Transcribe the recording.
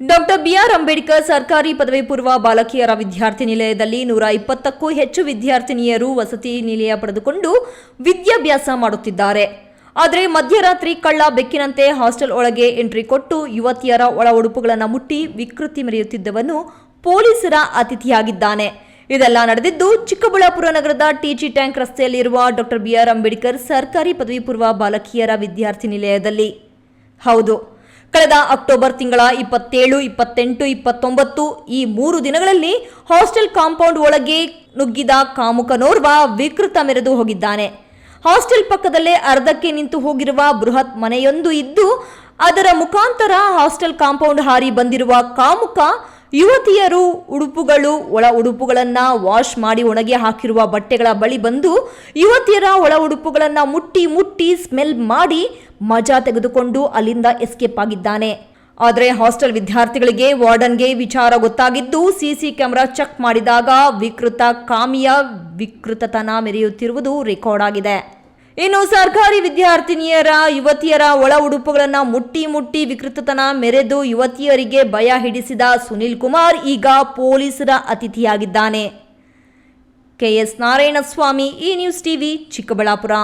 Doctor B R Ambedkar ಸರ್ಕಾರಿ ಪದವಿ ಪೂರ್ವ ಬಾಲಕಿಯರ ವಿದ್ಯಾರ್ಥಿ ನಿಲಯದಲ್ಲಿ 120ಕ್ಕೂ ಹೆಚ್ಚು ವಿದ್ಯಾರ್ಥಿನಿಯರು ವಸತಿ ನಿಲಯ ಪಡೆದುಕೊಂಡು ವಿದ್ಯಾಭ್ಯಾಸ ಮಾಡುತ್ತಿದ್ದಾರೆ. ಆದರೆ ಮಧ್ಯರಾತ್ರಿ ಕಳ್ಳ ಬೆಕ್ಕಿನಂತೆ ಹಾಸ್ಟೆಲ್ ಒಳಗೆ ಎಂಟ್ರಿ ಕೊಟ್ಟು ಯುವತಿಯರ ಒಳ ಉಡುಪುಗಳನ್ನು ಮುಟ್ಟಿ ವಿಕೃತಿ ಮೆರೆಯುತ್ತಿದ್ದವನು ಪೊಲೀಸರ ಅತಿಥಿಯಾಗಿದ್ದಾನೆ. ಇದೆಲ್ಲ ನಡೆದಿದ್ದು ಚಿಕ್ಕಬಳ್ಳಾಪುರ ನಗರದ ಟಿಜಿ ಟ್ಯಾಂಕ್ ರಸ್ತೆಯಲ್ಲಿರುವ ಡಾಕ್ಟರ್ ಬಿಆರ್ ಅಂಬೇಡ್ಕರ್ ಸರ್ಕಾರಿ ಪದವಿ ಪೂರ್ವ ಬಾಲಕಿಯರ ವಿದ್ಯಾರ್ಥಿ ನಿಲಯದಲ್ಲಿ. ಹೌದು, ಕಳೆದ ಅಕ್ಟೋಬರ್ ತಿಂಗಳ 27, 28, 29 ಈ 3 ದಿನಗಳಲ್ಲಿ ಹಾಸ್ಟೆಲ್ ಕಾಂಪೌಂಡ್ ಒಳಗೆ ನುಗ್ಗಿದ ಕಾಮುಕನೋರ್ವ ವಿಕೃತ ಮೆರೆದು ಹೋಗಿದ್ದಾನೆ. ಹಾಸ್ಟೆಲ್ ಪಕ್ಕದಲ್ಲೇ ಅರ್ಧಕ್ಕೆ ನಿಂತು ಹೋಗಿರುವ ಬೃಹತ್ ಮನೆಯೊಂದು ಇದ್ದು ಅದರ ಮುಖಾಂತರ ಹಾಸ್ಟೆಲ್ ಕಾಂಪೌಂಡ್ ಹಾರಿ ಬಂದಿರುವ ಕಾಮುಕ ಯುವತಿಯರು ಉಡುಪುಗಳು ಒಳ ಉಡುಪುಗಳನ್ನು ವಾಶ್ ಮಾಡಿ ಒಣಗಿ ಹಾಕಿರುವ ಬಟ್ಟೆಗಳ ಬಳಿ ಬಂದು ಯುವತಿಯರ ಒಳ ಉಡುಪುಗಳನ್ನು ಮುಟ್ಟಿ ಸ್ಮೆಲ್ ಮಾಡಿ ಮಜಾ ತೆಗೆದುಕೊಂಡು ಅಲ್ಲಿಂದ ಎಸ್ಕೇಪ್ ಆಗಿದ್ದಾನೆ. ಆದರೆ ಹಾಸ್ಟೆಲ್ ವಿದ್ಯಾರ್ಥಿಗಳಿಗೆ ವಾರ್ಡನ್ಗೆ ವಿಚಾರ ಗೊತ್ತಾಗಿದ್ದು ಸಿಸಿ ಕ್ಯಾಮೆರಾ ಚೆಕ್ ಮಾಡಿದಾಗ ವಿಕೃತ ಕಾಮಿಯ ವಿಕೃತತನ ಮೆರೆಯುತ್ತಿರುವುದು ರೆಕಾರ್ಡ್ ಆಗಿದೆ. ಇನ್ನು ಸರ್ಕಾರಿ ವಿದ್ಯಾರ್ಥಿನಿಯರ ಯುವತಿಯರ ಒಳ ಉಡುಪುಗಳನ್ನು ಮುಟ್ಟಿ ವಿಕೃತತನ ಮೆರೆದು ಯುವತಿಯರಿಗೆ ಭಯ ಹಿಡಿಸಿದ ಸುನಿಲ್ ಕುಮಾರ್ ಈಗ ಪೊಲೀಸರ ಅತಿಥಿಯಾಗಿದ್ದಾನೆ. ಕೆಎಸ್ ನಾರಾಯಣಸ್ವಾಮಿ, ಈ ನ್ಯೂಸ್ ಟಿವಿ, ಚಿಕ್ಕಬಳ್ಳಾಪುರ.